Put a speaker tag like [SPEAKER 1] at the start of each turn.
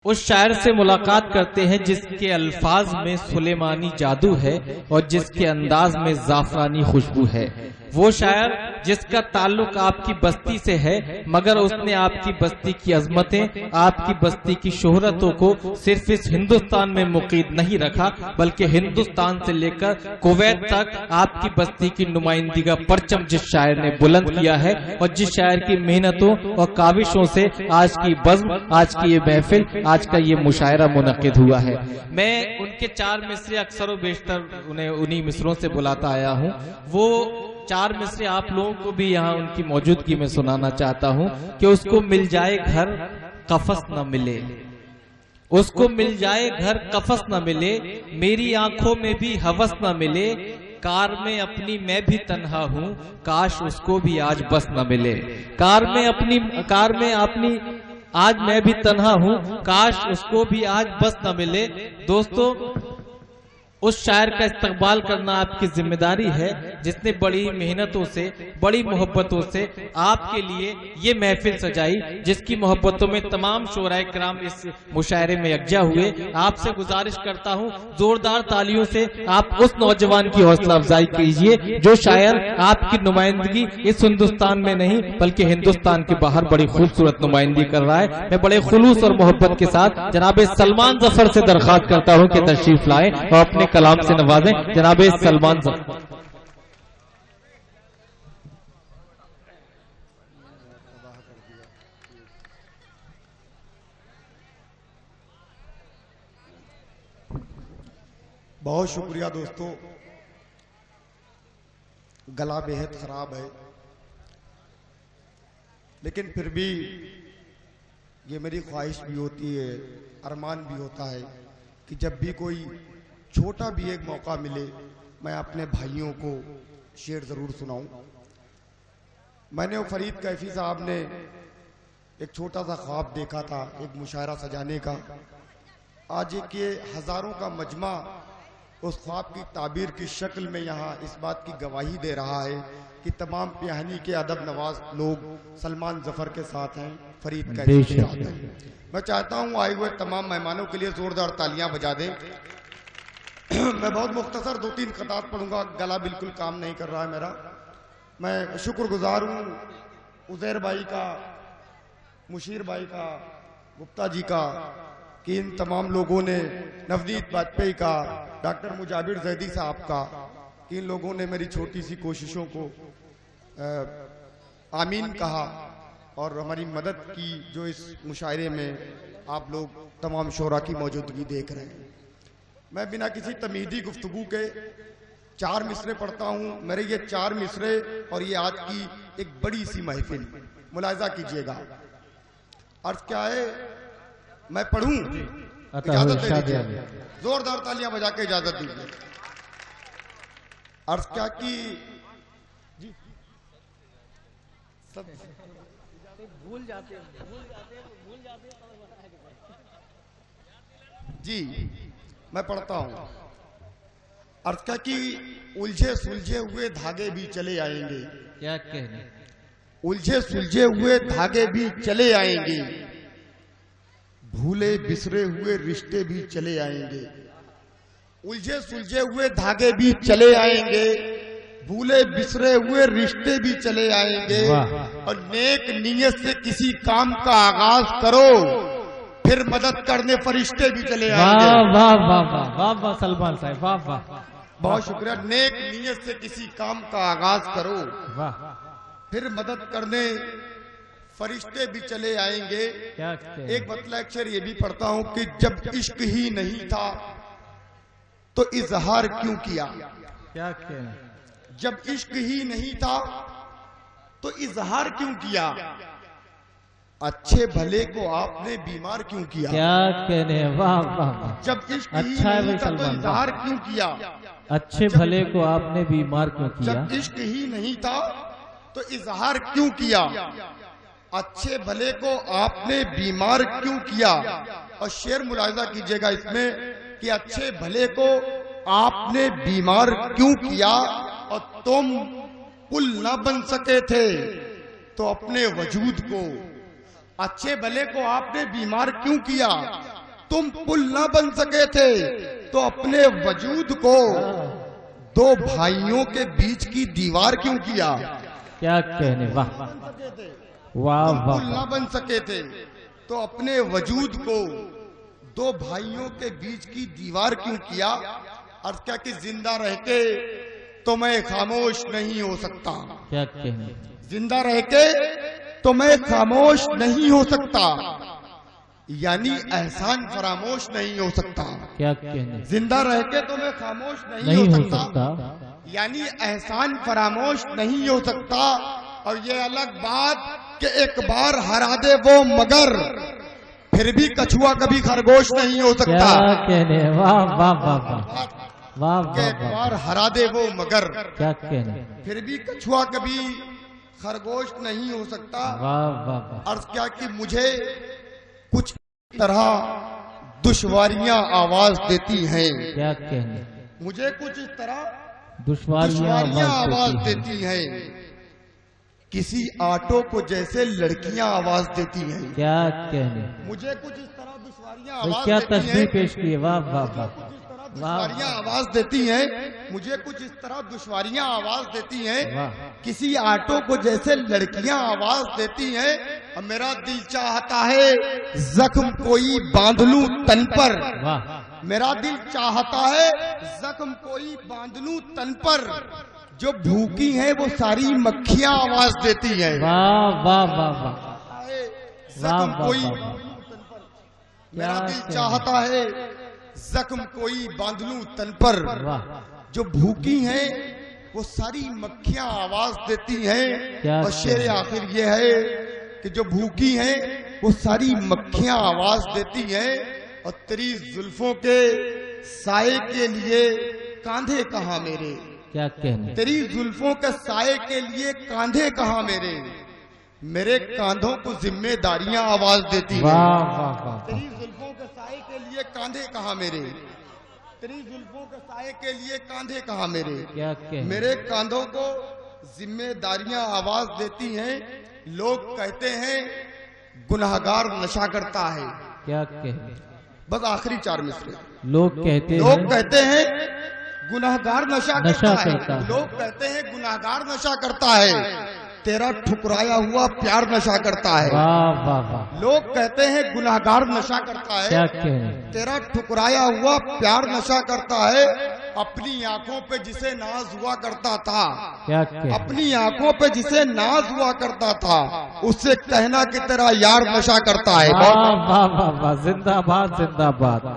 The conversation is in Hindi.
[SPEAKER 1] उस शायर से मुलाकात करते हैं जिसके अल्फाज में सुलेमानी जादू है और जिसके अंदाज में जाफरानी खुशबू है। वो शायर जिसका ताल्लुक आपकी बस्ती से है, मगर उसने आपकी बस्ती की अजमतें, आपकी बस्ती की शोहरतों को सिर्फ इस हिंदुस्तान में मुकीद नहीं रखा, बल्कि हिंदुस्तान से लेकर कुवैत तक आपकी बस्ती की नुमाइंदगी का परचम जिस शायर ने बुलंद किया है और जिस शायर की मेहनतों और काविशों से आज की बज़्म, आज की ये महफिल, आज का ये मुशायरा मुनक़िद हुआ है। मैं उनके 4 मिसरे अक्सर व बेशतर उन्हें उन्हीं मिसरों से बुलाता आया हूँ। वो 4 मिसरे आप लोगों को भी यहाँ उनकी मौजूदगी में सुनाना चाहता हूँ कि उसको मिल जाए घर कफस न मिले, उसको मिल जाए घर कफस न मिले, मेरी आंखों में भी हवस न मिले, कार में अपनी मैं भी तन्हा हूँ, काश उसको भी आज बस न मिले। कार में अपनी आज मैं भी तन्हा हूँ, काश उसको भी आज बस न मिले। दोस्तों, उस शायर का इस्तकबाल करना आपकी जिम्मेदारी है जिसने बड़ी मेहनतों से, बड़ी मोहब्बतों से आपके लिए ये महफिल सजाई, जिसकी मोहब्बतों में तमाम शोराए किराम इस मुशायरे में यकजा हुए। आपसे गुजारिश करता हूँ जोरदार तालियों से आप उस नौजवान की हौसला अफजाई कीजिए जो शायर आपकी नुमाइंदगी इस हिंदुस्तान में नहीं बल्कि हिंदुस्तान के बाहर बड़ी खूबसूरत नुमाइंदगी कर रहा है। मैं बड़े खुलूस और मोहब्बत के साथ जनाब सलमान जफर से दरख्वास्त करता हूँ कि तशरीफ लाएं और अपने कलाम से नवाजें। जनाब सलमान जफर।
[SPEAKER 2] बहुत शुक्रिया दोस्तों। गला बेहद खराब है, लेकिन फिर भी ये मेरी ख्वाहिश भी होती है, अरमान भी होता है कि जब भी कोई छोटा भी एक मौका मिले मैं अपने भाइयों को शेर ज़रूर सुनाऊं। मैंने वो फरीद कैफी साहब ने एक छोटा सा ख्वाब देखा था एक मुशायरा सजाने का। आज एक ये हज़ारों का मजमा उस ख्वाब की ताबीर की शक्ल में यहाँ इस बात की गवाही दे रहा है कि तमाम पिहानी के अदब नवाज लोग सलमान जफर के साथ हैं, फरीद कैफी के साथ हैं। मैं चाहता हूँ आए हुए तमाम मेहमानों के लिए जोरदार तालियां बजा दें। मैं बहुत मुख्तसर 2-3 खतात पढ़ूंगा, गला बिल्कुल काम नहीं कर रहा है मेरा। मैं शुक्रगुजार हूँ उज़ैर भाई का, मुशीर भाई का, गुप्ता जी का, कि इन तमाम लोगों ने, नवनीत वाजपेयी का, डॉक्टर मुजाबिर जैदी साहब का, कि इन लोगों ने मेरी छोटी सी कोशिशों को आमीन कहा और हमारी मदद की, जो इस मुशायरे में आप लोग तमाम शोरा की मौजूदगी देख रहे हैं। मैं बिना किसी तमीदी गुफ्तगू के 4 मिसरे पढ़ता हूँ। मेरे ये 4 मिसरे और ये आज की एक बड़ी सी महफिल, मुलाहिजा कीजिएगा। अर्ज क्या है, मैं पढ़ूं, इजाजत दे दीजिए, जोरदार तालियां बजा के इजाजत दीजिए। अर्ज क्या की जी, सब भूल जाते जी, मैं पढ़ता हूं। अर्ज क्या कि उलझे सुलझे हुए धागे भी चले आएंगे।
[SPEAKER 1] क्या कहने,
[SPEAKER 2] उलझे सुलझे हुए धागे भी चले आएंगे, भूले बिसरे हुए रिश्ते भी चले आएंगे। उलझे सुलझे हुए धागे भी चले आएंगे, भूले बिसरे हुए रिश्ते भी चले आएंगे, और नेक नीयत से किसी काम का आगाज करो, फिर मदद करने फरिश्ते भी चले आएंगे।
[SPEAKER 1] वाह वाह वाह वाह वाह सलमान साहब, वाह वाह,
[SPEAKER 2] बहुत शुक्रिया। नेक नीयत से किसी काम का आगाज करो,
[SPEAKER 1] वाह,
[SPEAKER 2] फिर मदद करने फरिश्ते भी चले आएंगे।
[SPEAKER 1] क्या
[SPEAKER 2] एक मतलब अक्षर ये भी पढ़ता हूं कि जब इश्क ही नहीं था तो इजहार क्यों किया।
[SPEAKER 1] क्या कहने,
[SPEAKER 2] जब इश्क ही नहीं था तो इजहार क्यों किया, अच्छे भले को आपने बीमार क्यों किया।
[SPEAKER 1] क्या कहने, वाह वाह वाह,
[SPEAKER 2] जब इश्क ही
[SPEAKER 1] अच्छा है
[SPEAKER 2] नहीं था
[SPEAKER 1] भाई
[SPEAKER 2] तो
[SPEAKER 1] सलमान,
[SPEAKER 2] इजहार क्यों किया,
[SPEAKER 1] अच्छे भले को आपने बीमार क्यों किया।
[SPEAKER 2] जब इश्क ही नहीं था तो इजहार क्यों किया, अच्छे भले को आपने बीमार क्यों किया। और शेर मुलाहिजा कीजिएगा इसमें कि अच्छे भले को आपने बीमार क्यों किया, और तुम पुल न बन सके थे तो अपने वजूद को, अच्छे भले को आपने बीमार क्यों किया, तुम पुल न बन सके थे तो अपने वजूद को दो भाइयों के बीच की दीवार क्यों किया?
[SPEAKER 1] क्या कहने, वाह वाह
[SPEAKER 2] तुम पुल
[SPEAKER 1] वाह।
[SPEAKER 2] न बन सके थे तो अपने वजूद को दो भाइयों के बीच की दीवार क्यों किया? अर्थ क्या कि जिंदा रह के तो मैं खामोश नहीं हो सकता,
[SPEAKER 1] क्या कहने,
[SPEAKER 2] जिंदा रह के तो मैं खामोश नहीं हो सकता, यानी एहसान फरामोश नहीं हो सकता।
[SPEAKER 1] क्या कहने,
[SPEAKER 2] जिंदा रह के तो मैं खामोश नहीं
[SPEAKER 1] नहीं
[SPEAKER 2] हो
[SPEAKER 1] हो
[SPEAKER 2] सकता,
[SPEAKER 1] सकता।
[SPEAKER 2] यानी एहसान फरामोश नहीं हो सकता। और ये अलग बात कि एक बार हरा दे वो मगर, फिर भी कछुआ कभी खरगोश नहीं हो सकता।
[SPEAKER 1] क्या कहने, वाह वाह वाह वाह वाह
[SPEAKER 2] कि एक
[SPEAKER 1] वाह
[SPEAKER 2] बार हरा दे वो मगर,
[SPEAKER 1] क्या कहने,
[SPEAKER 2] फिर भी कछुआ कभी खरगोश नहीं हो सकता।
[SPEAKER 1] वाह वाह वाह।
[SPEAKER 2] अर्थ क्या कि मुझे कुछ तरह दुश्वारियां आवाज देती हैं,
[SPEAKER 1] क्या कहने,
[SPEAKER 2] मुझे कुछ इस तरह
[SPEAKER 1] दुश्वारियां
[SPEAKER 2] आवाज देती हैं, किसी ऑटो को जैसे लड़कियां आवाज देती हैं।
[SPEAKER 1] क्या कहने,
[SPEAKER 2] मुझे कुछ इस तरह दुश्वारियां
[SPEAKER 1] भाई
[SPEAKER 2] आवाज
[SPEAKER 1] क्या
[SPEAKER 2] देती हैं,
[SPEAKER 1] तस्वीर पेश की है, वाह वाह वाह।
[SPEAKER 2] दुश्वारियां आवाज देती हैं, मुझे कुछ इस तरह दुश्वारियां आवाज देती हैं,
[SPEAKER 1] वाह।
[SPEAKER 2] किसी ऑटो को जैसे लड़कियां आवाज देती हैं। और मेरा दिल चाहता है जख्म कोई बांध लूं तन पर,
[SPEAKER 1] वाह
[SPEAKER 2] मेरा दिल चाहता है जख्म कोई बांध लूं तन पर, जो भूखी है वो सारी मक्खियां आवाज देती हैं।
[SPEAKER 1] वाह वाह वाह वाह।
[SPEAKER 2] जख्म
[SPEAKER 1] वाह,
[SPEAKER 2] कोई
[SPEAKER 1] वाह,
[SPEAKER 2] मेरा
[SPEAKER 1] क्या
[SPEAKER 2] दिल
[SPEAKER 1] कहना।
[SPEAKER 2] चाहता है जख्म कोई बांध लूं तन पर,
[SPEAKER 1] वाह,
[SPEAKER 2] जो भूखी हैं वो सारी मक्खियां आवाज देती हैं।
[SPEAKER 1] क्या
[SPEAKER 2] और शेर
[SPEAKER 1] कहना।
[SPEAKER 2] आखिर ये है कि जो भूखी हैं वो सारी मक्खियां आवाज देती हैं। और तेरी जुल्फों के साए के लिए कांधे कहाँ मेरे,
[SPEAKER 1] क्या कहने,
[SPEAKER 2] तेरी जुल्फों के साए के लिए कांधे कहाँ मेरे, मेरे कांधों को जिम्मेदारियां आवाज देती हैं।
[SPEAKER 1] वाह वाह वाह।
[SPEAKER 2] तेरी जुल्फों के साए के लिए कांधे कहाँ मेरे, तेरी जुल्फों के साए के लिए कांधे कहाँ मेरे,
[SPEAKER 1] क्या कहने,
[SPEAKER 2] मेरे कांधों को जिम्मेदारियां आवाज देती हैं। लोग कहते हैं गुनाहगार नशा करता है।
[SPEAKER 1] क्या कहने,
[SPEAKER 2] बस आखिरी चार मिसरे।
[SPEAKER 1] लोग कहते
[SPEAKER 2] लोग
[SPEAKER 1] हैं,
[SPEAKER 2] कहते हैं गुनाहगार नशा
[SPEAKER 1] नशा
[SPEAKER 2] करता
[SPEAKER 1] करता
[SPEAKER 2] है।
[SPEAKER 1] है।
[SPEAKER 2] लोग कहते हैं गुनाहगार नशा करता है, तेरा ठुकराया हुआ प्यार नशा करता है।
[SPEAKER 1] वाह वाह वाह।
[SPEAKER 2] लोग कहते हैं गुनाहगार नशा करता
[SPEAKER 1] क्या
[SPEAKER 2] है,
[SPEAKER 1] कहने,
[SPEAKER 2] तेरा ठुकराया हुआ प्यार नशा करता है। अपनी आंखों पे जिसे नाज हुआ करता था,
[SPEAKER 1] क्या कहने,
[SPEAKER 2] अपनी आंखों पे जिसे नाज हुआ करता था, उससे कहना कि तेरा यार नशा करता है।
[SPEAKER 1] वाह वाह वाह वाह। जिंदाबाद जिंदाबाद।